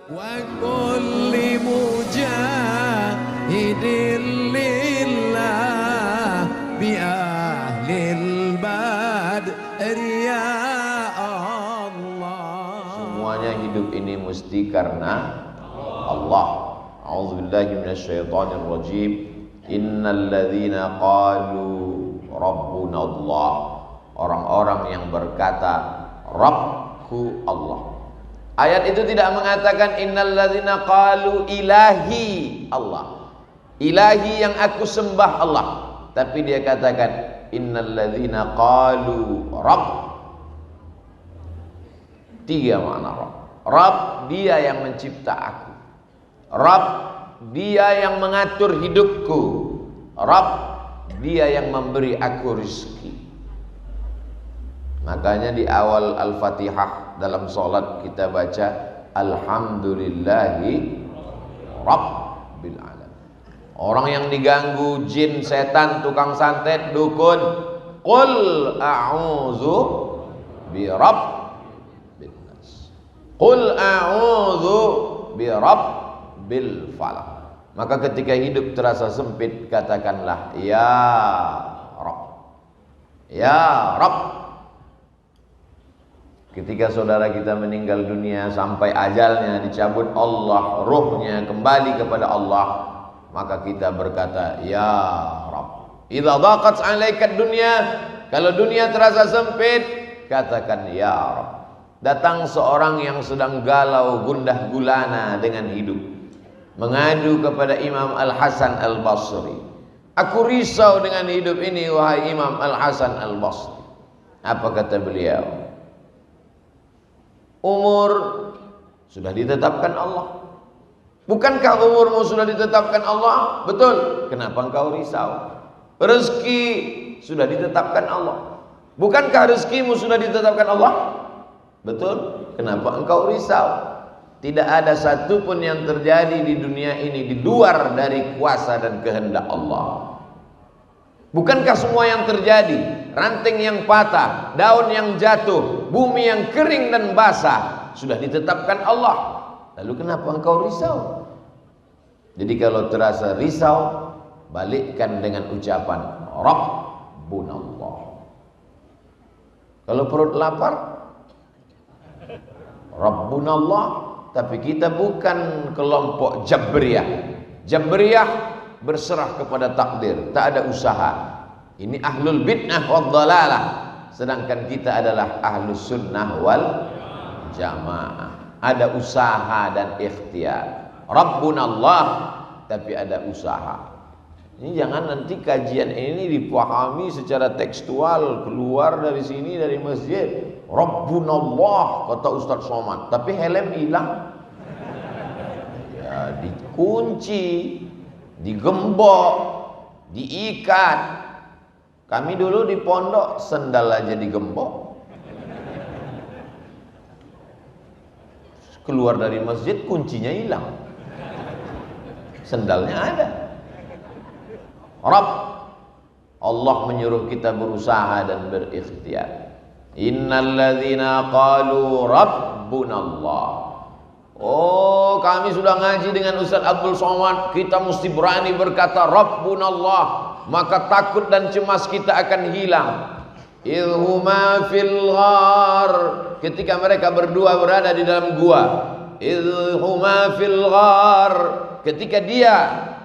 وكل مجاهد لله بأهل البدر يا الله. Semuanya hidup ini mesti karena Allah. A'udzubillahi minasyaitonir rajim. Innal ladzina qalu rabbuna Allah. Orang-orang yang berkata Rabbku Allah. Ayat itu tidak mengatakan innal ladzina qalu ilahi Allah. Ilahi yang aku sembah Allah. Tapi dia katakan innal ladzina qalu Rabb. Tiga makna Rabb. Rabb dia yang mencipta aku. Rabb dia yang mengatur hidupku. Rabb dia yang memberi aku rezeki. Makanya di awal Al-Fatihah dalam sholat kita baca Alhamdulillahi Rabbil Alamin. Orang yang diganggu jin, setan, tukang santet, dukun, Qul a'udzu bi Rabbin nas. Qul a'udzu bi Rabbil falaq. Maka ketika hidup terasa sempit, katakanlah ya Rabb. Ya Rabb. Ketika saudara kita meninggal dunia sampai ajalnya dicabut Allah, ruhnya kembali kepada Allah, maka kita berkata ya Rabb. Idza dhaqat 'alaika dunya, kalau dunia terasa sempit, katakan ya Rabb. Datang seorang yang sedang galau gundah gulana dengan hidup, mengadu kepada Imam Al-Hasan Al-Basri. Aku risau dengan hidup ini wahai Imam Al-Hasan Al-Basri. Apa kata beliau? Umur sudah ditetapkan Allah. Bukankah umurmu sudah ditetapkan Allah? Betul. Kenapa engkau risau? Rezeki sudah ditetapkan Allah. Bukankah rezekimu sudah ditetapkan Allah? Betul. Kenapa engkau risau? Tidak ada satupun yang terjadi di dunia ini di luar dari kuasa dan kehendak Allah. Bukankah semua yang terjadi, ranting yang patah, daun yang jatuh, bumi yang kering dan basah, sudah ditetapkan Allah? Lalu kenapa engkau risau? Jadi kalau terasa risau, balikkan dengan ucapan Rabbunallah. Kalau perut lapar, Rabbunallah. Tapi kita bukan kelompok Jabriyah. Jabriyah berserah kepada takdir, tak ada usaha. Ini ahlul bid'ah wad dhalalah. Sedangkan kita adalah ahlus sunnah wal jamaah. Ada usaha dan ikhtiar. Rabbunallah, tapi ada usaha. Ini jangan nanti kajian ini dipahami secara tekstual, keluar dari sini dari masjid Rabbunallah kata Ustaz Somad, tapi helm hilang. Ya dikunci, digembok, diikat. Kami dulu di pondok sendal aja digembok. Keluar dari masjid kuncinya hilang, sendalnya ada. Rabb, Allah menyuruh kita berusaha dan berikhtiar. Innal ladzina qalu rabbunallah. Oh, kami sudah ngaji dengan Ustaz Abdul Somad, kita mesti berani berkata Rabbunallah, maka takut dan cemas kita akan hilang. Idhuma fil ghar, ketika mereka berdua berada di dalam gua. Idhuma fil ghar, ketika dia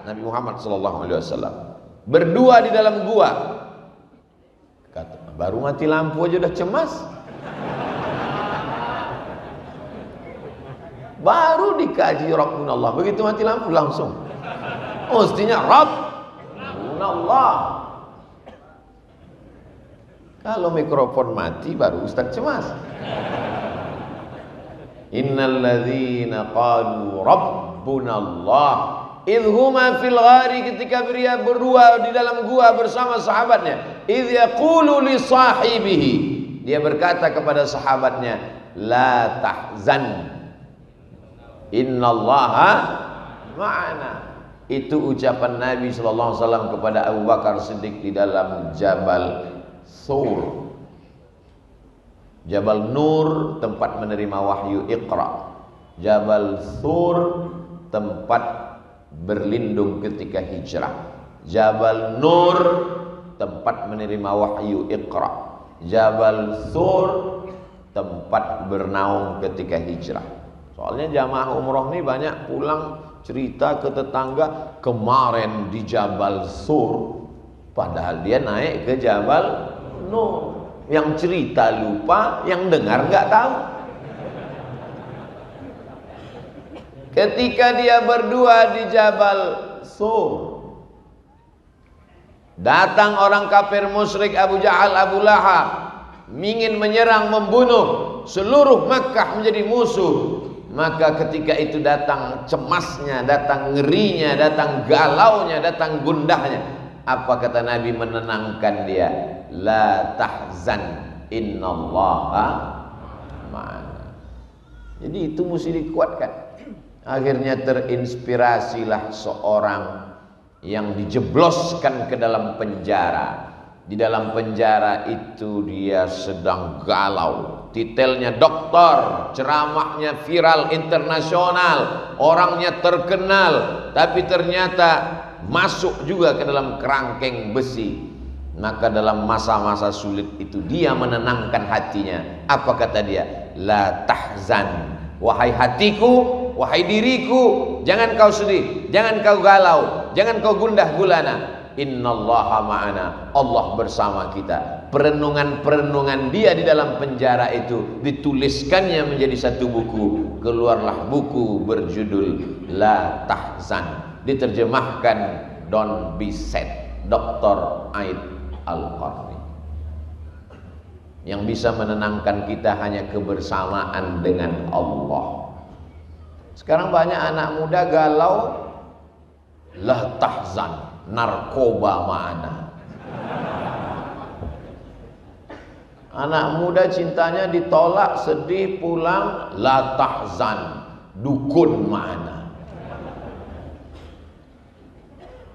Nabi Muhammad SAW berdua di dalam gua. Kata, baru mati lampu aja udah cemas. Baru dikaji Rabbunallah, begitu mati lampu langsung mestinya Rabbunallah. Kalau mikrofon mati baru Ustaz cemas. Innal ladzina qalu Rabbunallah idhuma fil ghari, ketika dia berdua di dalam gua bersama sahabatnya. Idh yaqulu li sahibihi, dia berkata kepada sahabatnya, la tahzan innallaha ma'ana. Itu ucapan Nabi SAW kepada Abu Bakar Siddiq di dalam Jabal Sur, Jabal Nur, tempat menerima wahyu Iqra. Jabal Tsur tempat berlindung ketika hijrah. Jabal Nur tempat menerima wahyu Iqra. Jabal Tsur tempat bernaung ketika hijrah. Soalnya jamaah umroh ini banyak pulang cerita ke tetangga, kemarin di Jabal Tsur, padahal dia naik ke Jabal Nur. Yang cerita lupa, yang dengar nggak tahu. Ketika dia berdua di Jabal Tsur, datang orang kafir musyrik Abu Jahal, Abu Lahab, ingin menyerang, membunuh, seluruh Makkah menjadi musuh. Maka ketika itu datang cemasnya, datang ngerinya, datang galaunya, datang gundahnya. Apa kata Nabi menenangkan dia? La tahzan, innallaha ma'ana. Jadi itu mesti dikuatkan. Akhirnya terinspirasilah seorang yang dijebloskan ke dalam penjara. Di dalam penjara itu dia sedang galau. Titelnya doktor, ceramahnya viral internasional, orangnya terkenal, tapi ternyata masuk juga ke dalam kerangkeng besi. Maka dalam masa-masa sulit itu dia menenangkan hatinya. Apa kata dia? La tahzan, wahai hatiku, wahai diriku, jangan kau sedih, jangan kau galau, jangan kau gundah gulana. Innallaha ma'ana, Allah bersama kita. Perenungan-perenungan dia di dalam penjara itu dituliskannya menjadi satu buku. Keluarlah buku berjudul La Tahzan, diterjemahkan Don't Be Sad, Dr. Aid Al-Qarni. Yang bisa menenangkan kita hanya kebersamaan dengan Allah. Sekarang banyak anak muda galau, la tahzan, narkoba ma'ana. Anak muda cintanya ditolak, sedih, pulang, la tahzan, dukun ma'ana.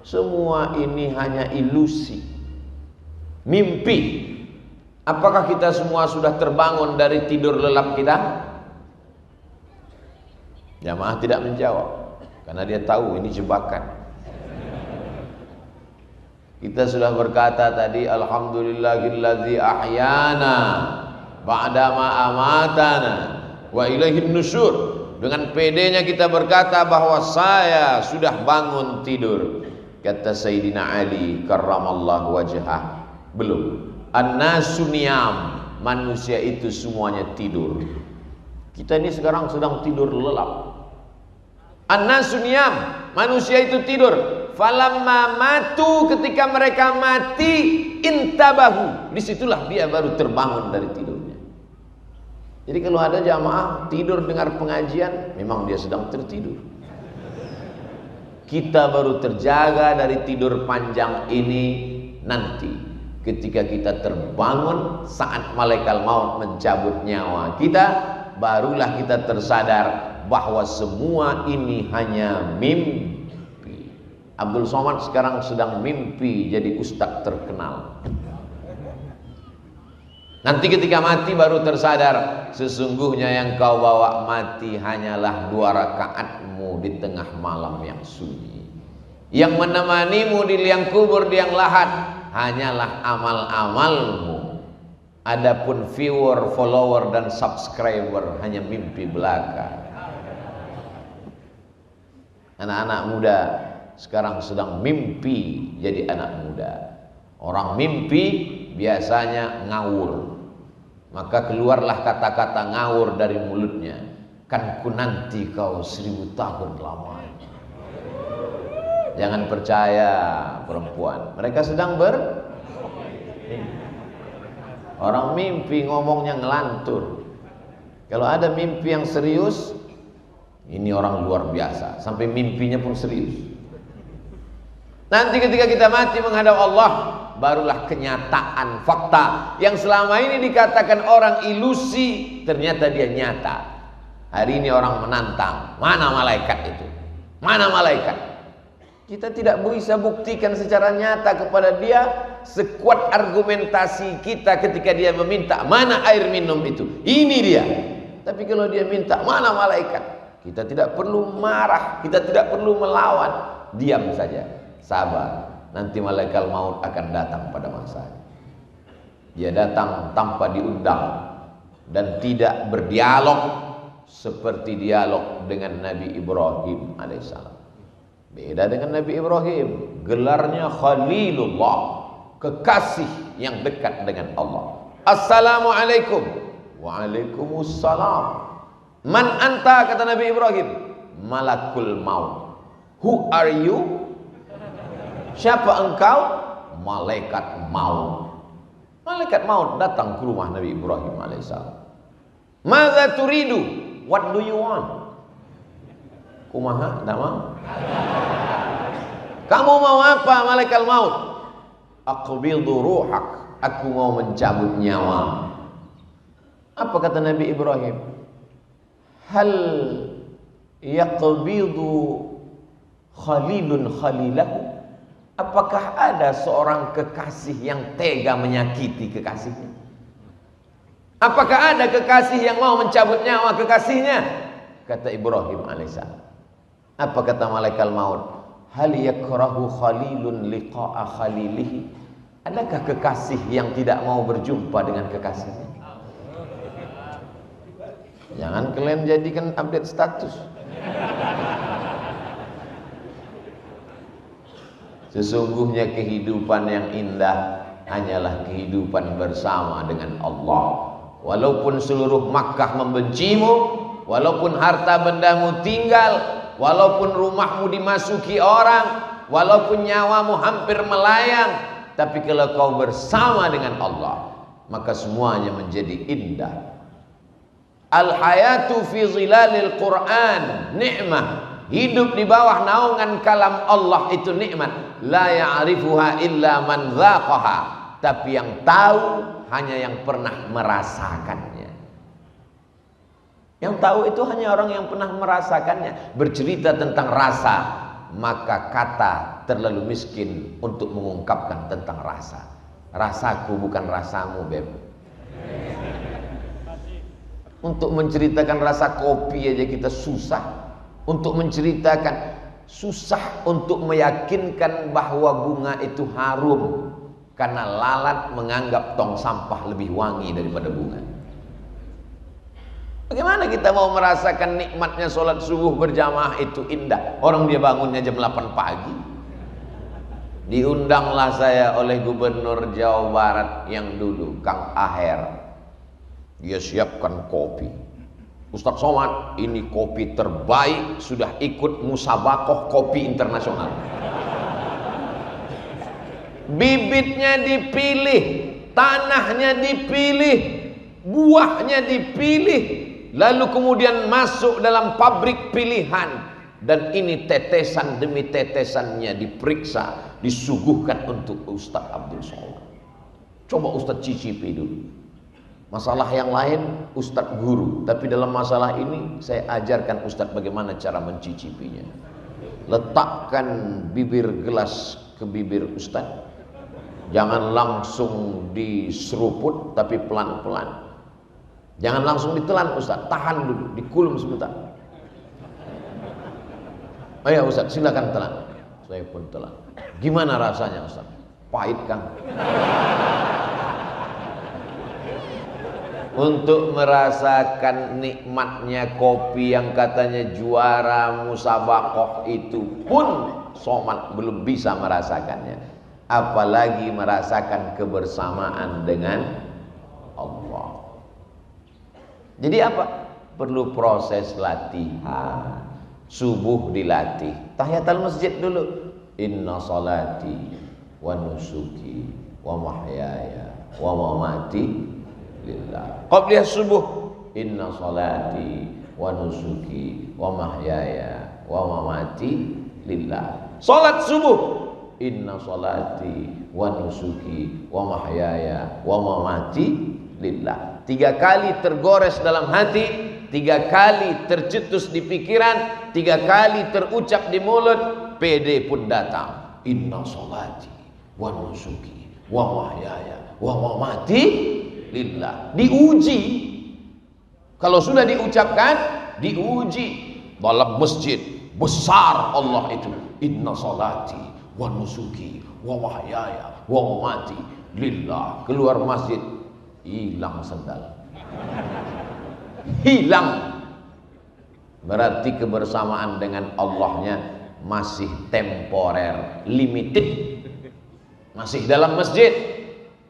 Semua ini hanya ilusi, mimpi. Apakah kita semua sudah terbangun dari tidur lelap kita? Jamaah tidak menjawab karena dia tahu ini jebakan. Kita sudah berkata tadi, alhamdulillahillazi ahyana ba'dama amatana wa ilaihin nusyur. Dengan pedenya kita berkata bahwa saya sudah bangun tidur. Kata Sayyidina Ali karramallahu wajhah, belum. An-nasu niyam, manusia itu semuanya tidur. Kita ini sekarang sedang tidur lelap. An-nasu niyam, manusia itu tidur. Falamma matu, ketika mereka mati, intabahu, disitulah dia baru terbangun dari tidurnya. Jadi kalau ada jamaah tidur dengar pengajian, memang dia sedang tertidur. Kita baru terjaga dari tidur panjang ini nanti ketika kita terbangun saat malaikat maut mencabut nyawa kita, barulah kita tersadar bahwa semua ini hanya mimpi. Abdul Somad sekarang sedang mimpi jadi ustadz terkenal. Nanti ketika mati baru tersadar, sesungguhnya yang kau bawa mati hanyalah 2 rakaatmu di tengah malam yang sunyi. Yang menemanimu di liang kubur, di liang lahat, hanyalah amal-amalmu. Adapun viewer, follower dan subscriber hanya mimpi belaka. Anak-anak muda sekarang sedang mimpi jadi anak muda. Orang mimpi biasanya ngawur, maka keluarlah kata-kata ngawur dari mulutnya. Kan ku nanti kau 1000 tahun lamanya. Jangan percaya perempuan, mereka sedang orang mimpi ngomongnya ngelantur. Kalau ada mimpi yang serius, ini orang luar biasa, sampai mimpinya pun serius. Nanti ketika kita mati menghadap Allah, barulah kenyataan fakta yang selama ini dikatakan orang ilusi, ternyata dia nyata. Hari ini orang menantang, mana malaikat itu? Mana malaikat? Kita tidak bisa buktikan secara nyata kepada dia sekuat argumentasi kita ketika dia meminta mana air minum itu. Ini dia. Tapi kalau dia minta mana malaikat? Kita tidak perlu marah, kita tidak perlu melawan. Diam saja, sabar. Nanti malaikat maut akan datang pada masanya. Dia datang tanpa diundang dan tidak berdialog seperti dialog dengan Nabi Ibrahim alaihissalam. Beda dengan Nabi Ibrahim, gelarnya Khalilullah, kekasih yang dekat dengan Allah. Assalamualaikum. Waalaikumsalam. Man anta, kata Nabi Ibrahim. Malakul maut. Who are you? Siapa engkau? Malaikat maut. Malaikat maut datang ke rumah Nabi Ibrahim alaihissalam. Madza turidu? What do you want? Kumaha? Nama? Kamu mau apa, malaikat maut? Aqbidu ruhak. Aku mau mencabut nyawa. Apa kata Nabi Ibrahim? Hal yaqbidu khalilun khalilahu? Apakah ada seorang kekasih yang tega menyakiti kekasihnya? Apakah ada kekasih yang mau mencabut nyawa kekasihnya? Kata Ibrahim alaihissalam. Apa kata malaikat maut? Hal yakrahu khalilun liqa'a khalilihi? Adakah kekasih yang tidak mau berjumpa dengan kekasihnya? Jangan kalian jadikan update status. Sesungguhnya kehidupan yang indah hanyalah kehidupan bersama dengan Allah. Walaupun seluruh Makkah membencimu, walaupun harta bendamu tinggal, walaupun rumahmu dimasuki orang, walaupun nyawamu hampir melayang, tapi kalau kau bersama dengan Allah, maka semuanya menjadi indah. Al-hayatu fi zilalil Quran ni'mah. Hidup di bawah naungan kalam Allah itu nikmat. La ya'rifuha illa man dzaqaha. Tapi yang tahu hanya yang pernah merasakannya. Yang tahu itu hanya orang yang pernah merasakannya. Bercerita tentang rasa, maka kata terlalu miskin untuk mengungkapkan tentang rasa. Rasaku bukan rasamu, Beb. Untuk menceritakan rasa kopi aja kita susah. Untuk menceritakan, susah untuk meyakinkan bahwa bunga itu harum. Karena lalat menganggap tong sampah lebih wangi daripada bunga. Bagaimana kita mau merasakan nikmatnya sholat subuh berjamaah itu indah? Orang dia bangunnya jam 8 pagi. Diundanglah saya oleh Gubernur Jawa Barat yang dulu, Kang Aher. Dia siapkan kopi. Ustadz Somad, ini kopi terbaik, sudah ikut musabakoh kopi internasional. Bibitnya dipilih, tanahnya dipilih, buahnya dipilih, lalu kemudian masuk dalam pabrik pilihan. Dan ini tetesan demi tetesannya diperiksa, disuguhkan untuk Ustadz Abdul Somad. Coba Ustadz cicipi dulu. Masalah yang lain Ustadz guru, tapi dalam masalah ini saya ajarkan Ustadz bagaimana cara mencicipinya. Letakkan bibir gelas ke bibir Ustadz. Jangan langsung diseruput, tapi pelan-pelan. Jangan langsung ditelan Ustadz, tahan dulu, dikulum sebentar. Oh ya Ustadz, silakan telan. Saya pun telan. Gimana rasanya Ustadz? Pahit Kang. Untuk merasakan nikmatnya kopi yang katanya juara musabakoh itu pun Somad belum bisa merasakannya. Apalagi merasakan kebersamaan dengan Allah. Jadi apa? Perlu proses latihan. Subuh dilatih. Tahiyatul masjid dulu. Inna salati wa nusuki wa mahyaya wa mamati lillah. Qabliyah subuh. Inna salati wa nusuki wa mahyaya wa mamati lillah. Salat subuh. Inna salati wa nusuki wa mahyaya wa mamati lillah. 3 kali tergores dalam hati, 3 kali tercetus di pikiran, 3 kali terucap di mulut, PD pun datang. Inna salati wa nusuki wa mahyaya wa mamati lillah. Diuji. Kalau sudah diucapkan, diuji. dalam masjid besar Allah itu. Inna salati wa nusuki wa wahyaya wa mamati lillah. Keluar masjid hilang sendal. Hilang. Berarti kebersamaan dengan Allahnya masih temporer, limited. Masih dalam masjid,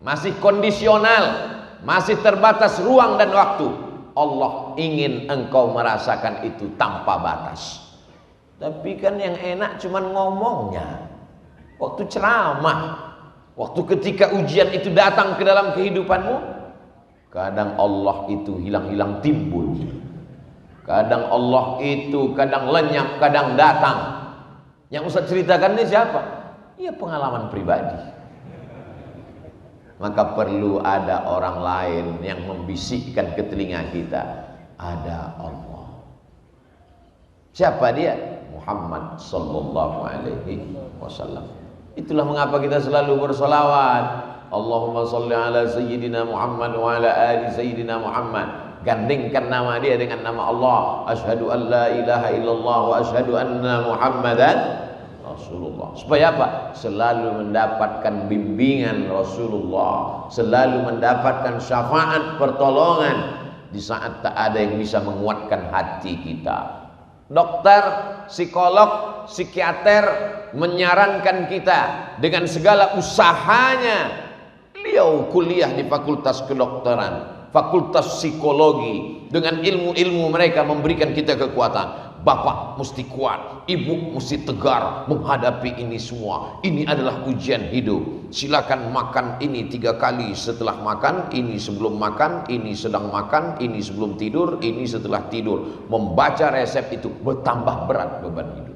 masih kondisional, masih terbatas ruang dan waktu. Allah ingin engkau merasakan itu tanpa batas. Tapi kan yang enak cuman ngomongnya. Waktu ceramah, waktu ketika ujian itu datang ke dalam kehidupanmu, kadang Allah itu hilang-hilang timbul. Kadang Allah itu kadang lenyap, kadang datang. Yang Ustaz ceritakan ini siapa? Ya pengalaman pribadi. Maka perlu ada orang lain yang membisikkan ke telinga kita, ada Allah. Siapa dia? Muhammad sallallahu alaihi wasallam. Itulah mengapa kita selalu bersolawat. Allahumma salli ala sayyidina Muhammad wa ala ali sayyidina Muhammad. Gandingkan nama dia dengan nama Allah. Asyhadu an la ilaha illallah wa asyhadu anna Muhammadan Rasulullah. Supaya apa? Selalu mendapatkan bimbingan Rasulullah, selalu mendapatkan syafaat pertolongan di saat tak ada yang bisa menguatkan hati kita. Dokter, psikolog, psikiater menyarankan kita dengan segala usahanya. Beliau kuliah di fakultas kedokteran, fakultas psikologi, dengan ilmu-ilmu mereka memberikan kita kekuatan. Bapak mesti kuat, ibu mesti tegar menghadapi ini semua. Ini adalah ujian hidup. Silakan makan ini 3 kali setelah makan, ini sebelum makan, ini sedang makan, ini sebelum tidur, ini setelah tidur. Membaca resep itu bertambah berat beban hidup.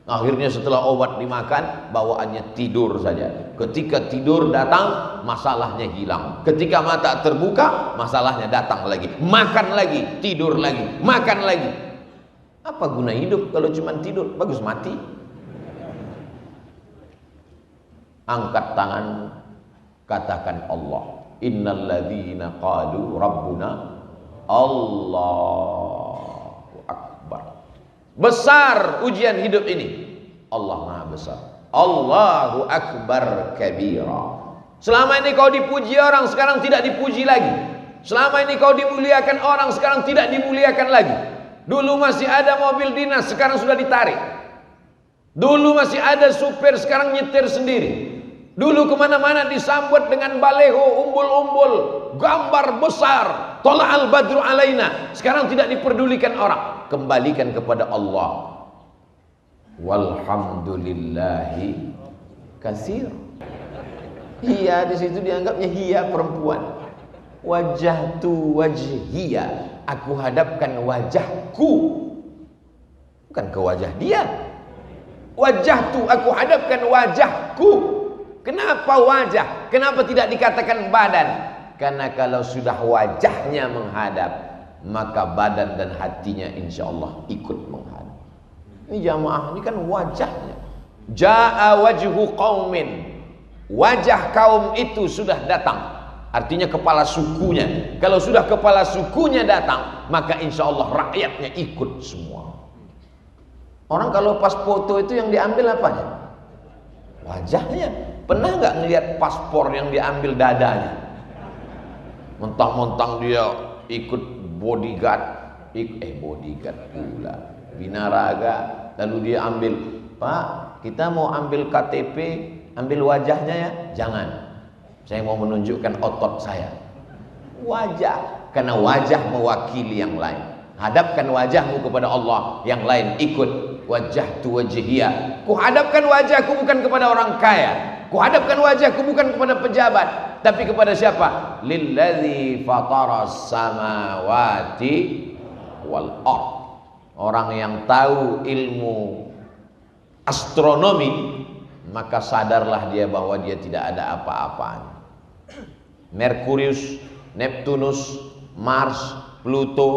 Akhirnya setelah obat dimakan, bawaannya tidur saja. Ketika tidur datang, masalahnya hilang. Ketika mata terbuka, masalahnya datang lagi. Makan lagi, tidur lagi, makan lagi. Apa guna hidup kalau cuma tidur? Bagus mati. Angkat tangan, katakan Allah. Innalladzina qalu rabbuna Allahu Akbar. Besar ujian hidup ini. Allah Maha Besar. Allahu Akbar kabira. Selama ini kau dipuji orang, sekarang tidak dipuji lagi. Selama ini kau dimuliakan orang, sekarang tidak dimuliakan lagi. Dulu masih ada mobil dinas, sekarang sudah ditarik. Dulu masih ada supir, sekarang nyetir sendiri. Dulu kemana-mana disambut dengan baleho, umbul-umbul, gambar besar, tola'al badru alaina. Sekarang tidak diperdulikan orang. Kembalikan kepada Allah. Walhamdulillahi katsir. Hiya di situ dianggapnya hiya perempuan. Wajahtu wajhiya, aku hadapkan wajahku, bukan ke wajah dia. Wajahtu, aku hadapkan wajahku. Kenapa wajah? Kenapa tidak dikatakan badan? Karena kalau sudah wajahnya menghadap, maka badan dan hatinya insya Allah ikut menghadap. Ini jamaah, ini kan wajahnya. Ja'a wajhu qaumin, wajah kaum itu sudah datang. Artinya kepala sukunya. Kalau sudah kepala sukunya datang, maka insya Allah rakyatnya ikut semua. Orang kalau pas foto itu yang diambil apanya? Wajahnya. Pernah nggak ngelihat paspor yang diambil dadanya? Mentang-mentang dia ikut bodyguard, bodyguard pula, binaraga, lalu dia ambil, Pak, kita mau ambil KTP, ambil wajahnya ya, jangan, saya mau menunjukkan otot saya. Wajah, karena wajah mewakili yang lain. Hadapkan wajahmu kepada Allah, yang lain ikut. Wajahtu wajhiyah, kuhadapkan wajahku bukan kepada orang kaya, kuhadapkan wajahku bukan kepada pejabat, tapi kepada siapa? Lilladzi fataras samawati wal ard. Orang yang tahu ilmu astronomi, maka sadarlah dia bahwa dia tidak ada apa-apanya. Merkurius, Neptunus, Mars, Pluto,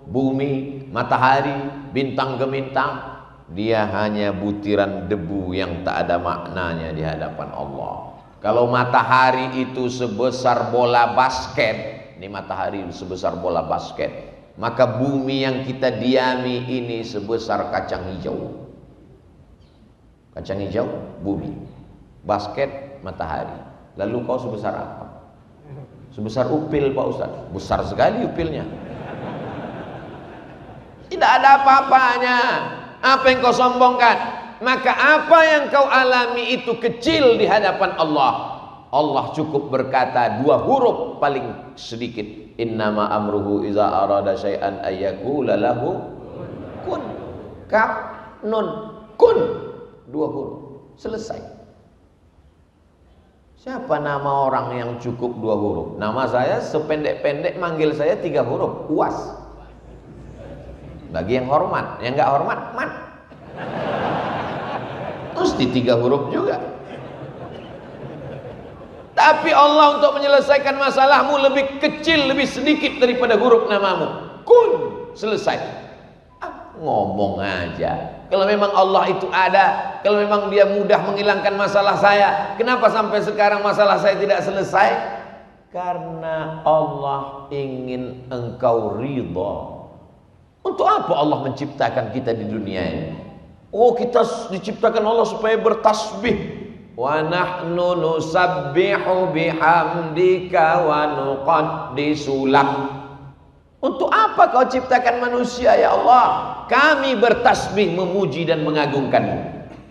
bumi, matahari, bintang-gemintang, dia hanya butiran debu yang tak ada maknanya di hadapan Allah. Kalau matahari itu sebesar bola basket, ini matahari sebesar bola basket, maka bumi yang kita diami ini sebesar kacang hijau. Kacang hijau, bumi. Basket, matahari. Lalu kau sebesar apa? Sebesar upil Pak Ustaz. Besar sekali upilnya. Tidak ada apa-apanya. Apa yang kau sombongkan? Maka apa yang kau alami itu kecil di hadapan Allah. Allah cukup berkata 2 huruf paling sedikit. Innama amruhu iza arada syai'an ayyakula lahu kun. Kaf, nun, kun. 2 huruf. Selesai. Siapa nama orang yang cukup 2 huruf? Nama saya sependek-pendek manggil saya 3 huruf. Uas. Bagi yang hormat. Yang enggak hormat, mat. Mesti 3 huruf juga. Tapi Allah untuk menyelesaikan masalahmu lebih kecil, lebih sedikit daripada huruf namamu. Kun, selesai. Ngomong aja. Kalau memang Allah itu ada, kalau memang dia mudah menghilangkan masalah saya, kenapa sampai sekarang masalah saya tidak selesai? Karena Allah ingin engkau ridha. Untuk apa Allah menciptakan kita di dunia ini? Oh, kita diciptakan Allah supaya bertasbih. Wa nahnu nusabbihu bihamdika wa nuqaddisu lak. Untuk apa kau ciptakan manusia ya Allah? Kami bertasbih memuji dan mengagungkanmu.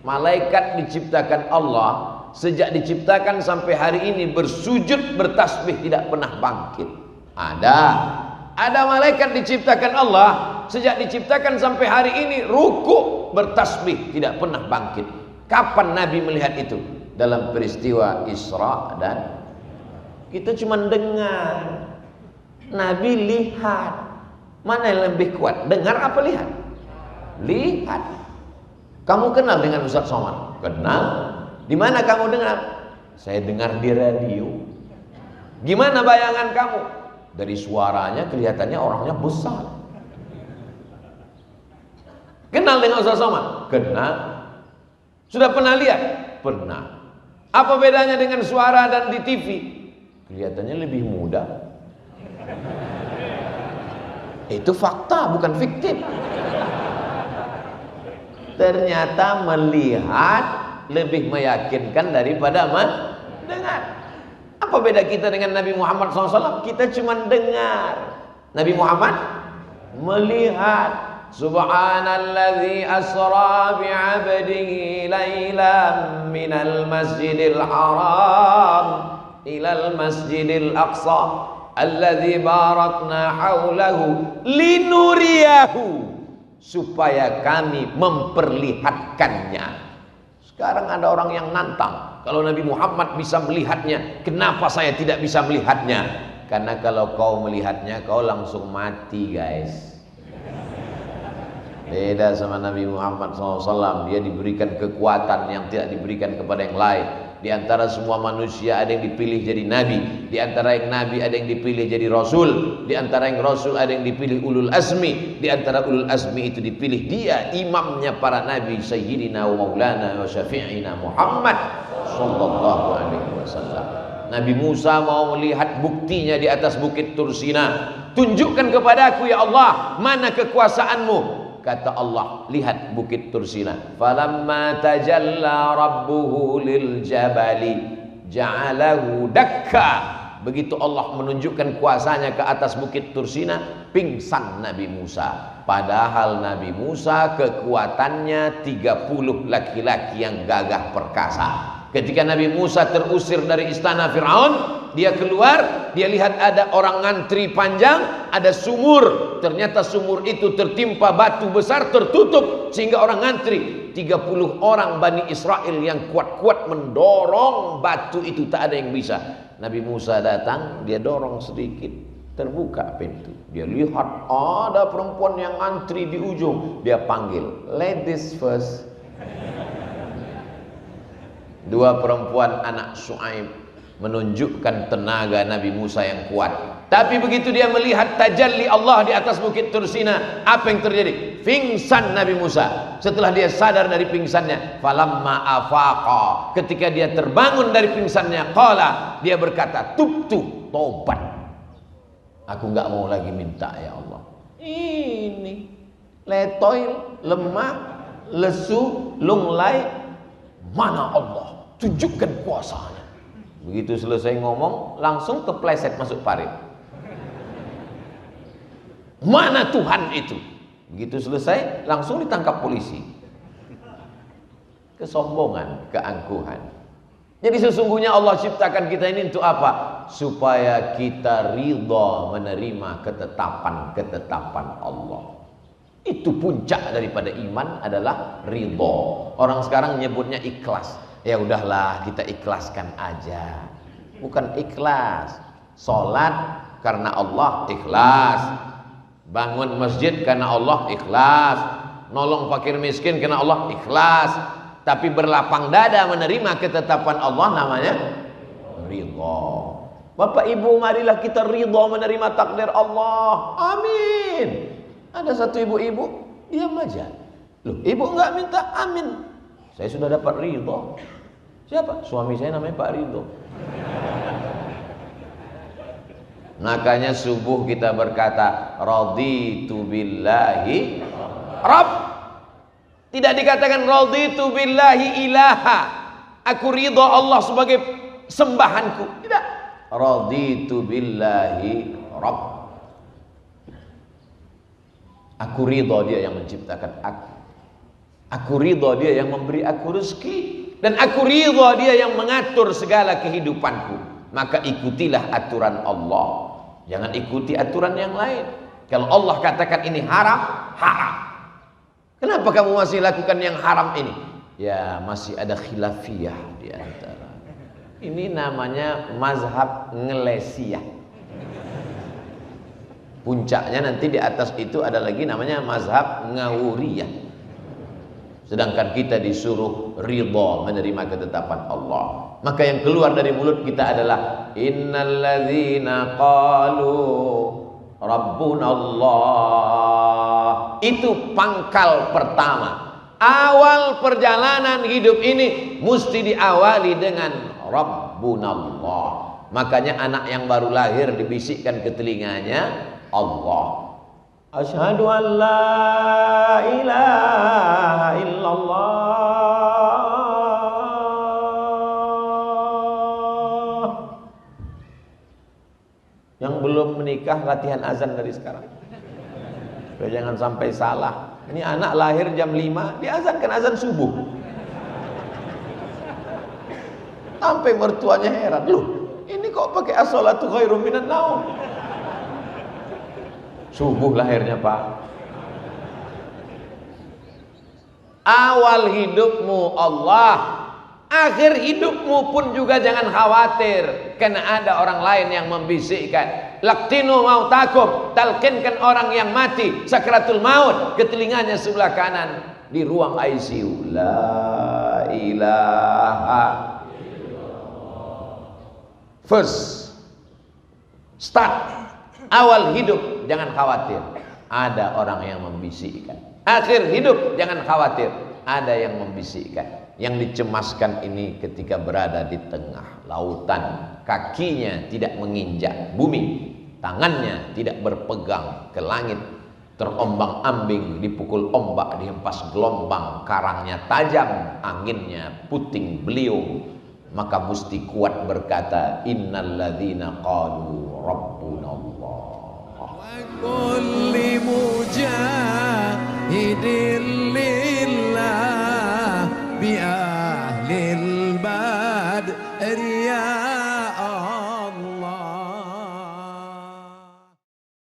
Malaikat diciptakan Allah, sejak diciptakan sampai hari ini bersujud bertasbih tidak pernah bangkit. Ada malaikat diciptakan Allah, sejak diciptakan sampai hari ini ruku bertasbih tidak pernah bangkit. Kapan Nabi melihat itu? Dalam peristiwa Isra dan kita cuma dengar. Nabi lihat. Mana yang lebih kuat? Dengar apa lihat? Lihat. Kamu kenal dengan Ustaz Somad? Kenal. Di mana kamu dengar? Saya dengar di radio. Gimana bayangan kamu? Dari suaranya kelihatannya orangnya besar. Kenal dengan Ustaz Somad? Kenal. Sudah pernah lihat? Pernah. Apa bedanya dengan suara dan di TV? Kelihatannya lebih muda. Itu fakta, bukan fiktif. Ternyata melihat lebih meyakinkan daripada mendengar. Apa beda kita dengan Nabi Muhammad SAW? Kita cuma dengar. Nabi Muhammad melihat. Subhanalladzi asra bi'abdihi laylan minal masjidil haram ilal masjidil aqsa alladzi barakna haulahu linuriyahu, supaya kami memperlihatkannya. Sekarang ada orang yang nantang, kalau Nabi Muhammad bisa melihatnya, kenapa saya tidak bisa melihatnya? Karena kalau kau melihatnya, kau langsung mati, guys. Beda sama Nabi Muhammad SAW. Dia diberikan kekuatan yang tidak diberikan kepada yang lain. Di antara semua manusia ada yang dipilih jadi nabi. Di antara yang nabi ada yang dipilih jadi rasul. Di antara yang rasul ada yang dipilih ulul azmi. Di antara ulul azmi itu dipilih dia, imamnya para nabi, Sayyidina wa Maulana wa Syafi'ina Muhammad sallallahu alaihi wasallam. Nabi Musa mau melihat buktinya di atas bukit Tursina. Tunjukkan kepadaku ya Allah, mana kekuasaanmu? Kata Allah, lihat bukit Tursina. Falamma tajalla rabbuhu lil jabali ja'alahu dakka. Begitu Allah menunjukkan kuasanya ke atas bukit Tursina, pingsan Nabi Musa. Padahal Nabi Musa kekuatannya 30 laki-laki yang gagah perkasa. Ketika Nabi Musa terusir dari istana Fir'aun, dia keluar, dia lihat ada orang ngantri panjang, ada sumur. Ternyata sumur itu tertimpa batu besar, tertutup, sehingga orang ngantri 30 orang Bani Israel yang kuat-kuat mendorong batu itu, tak ada yang bisa. Nabi Musa datang, dia dorong sedikit, terbuka pintu. Dia lihat ada perempuan yang ngantri di ujung, dia panggil, ladies first. 2 perempuan anak Syuaib menunjukkan tenaga Nabi Musa yang kuat. Tapi begitu dia melihat tajalli Allah di atas bukit Tursina, apa yang terjadi? Pingsan Nabi Musa. Setelah dia sadar dari pingsannya, falamma afaqa, ketika dia terbangun dari pingsannya, qala, dia berkata, tubtu, tobat. Aku enggak mau lagi minta ya Allah. Ini letoy, lemah, lesu, lunglai. Mana Allah? Tunjukkan kuasanya. Begitu selesai ngomong, langsung kepleset masuk parit. Mana Tuhan itu? Begitu selesai, langsung ditangkap polisi. Kesombongan, keangkuhan. Jadi sesungguhnya Allah ciptakan kita ini untuk apa? Supaya kita ridha menerima ketetapan Allah. Itu puncak daripada iman adalah ridha. Orang sekarang nyebutnya ikhlas. Ya udahlah, kita ikhlaskan aja. Bukan ikhlas. Salat karena Allah ikhlas. Bangun masjid karena Allah ikhlas. Nolong fakir miskin karena Allah ikhlas. Tapi berlapang dada menerima ketetapan Allah namanya ridha. Bapak Ibu, marilah kita ridha menerima takdir Allah. Amin. Ada satu ibu-ibu diam aja. Loh, ibu enggak minta amin. Saya sudah dapat ridha. Siapa? Suami saya namanya Pak Ridho. Makanya subuh kita berkata raditu billahi Rabb. Tidak dikatakan raditu billahi ilaha. Aku ridha Allah sebagai sembahanku. Tidak. Raditu billahi Rabb. Aku ridha dia yang menciptakan aku. Aku ridha dia yang memberi aku rezeki. Dan aku ridha dia yang mengatur segala kehidupanku. Maka ikutilah aturan Allah. Jangan ikuti aturan yang lain. Kalau Allah katakan ini haram, haram. Kenapa kamu masih lakukan yang haram ini? Ya masih ada khilafiyah di antara. Ini namanya mazhab ngelesiyah. Puncaknya nanti di atas itu ada lagi namanya mazhab ngawuriyah. Sedangkan kita disuruh ridha menerima ketetapan Allah. Maka yang keluar dari mulut kita adalah innalladzina qalu rabbunallah. Itu pangkal pertama. Awal perjalanan hidup ini mesti diawali dengan rabbunallah. Makanya anak yang baru lahir dibisikkan ke telinganya Allah. Asyhadu an la ilaha illallah. Yang belum menikah latihan azan dari sekarang. Supaya jangan sampai salah. Ini anak lahir jam 5 diazankan azan subuh. Sampai mertuanya heran, loh ini kok pakai as-sholatu khairum minan naum. Subuh lahirnya Pak. Awal hidupmu Allah, akhir hidupmu pun juga jangan khawatir karena ada orang lain yang membisikkan. Laqtinu mautakum, talqinkan orang yang mati sakratul maut ke telinganya sebelah kanan di ruang ICU. La ilaha illallah. First start. Awal hidup jangan khawatir, ada orang yang membisikkan. Akhir hidup jangan khawatir, ada yang membisikkan. Yang dicemaskan ini ketika berada di tengah lautan, kakinya tidak menginjak bumi, tangannya tidak berpegang ke langit, terombang-ambing, dipukul ombak, dihempas gelombang, karangnya tajam, anginnya puting beliung. Maka mesti kuat berkata innalladzina qalu rabbunallah. وكل مجاهد لله بأهل البدر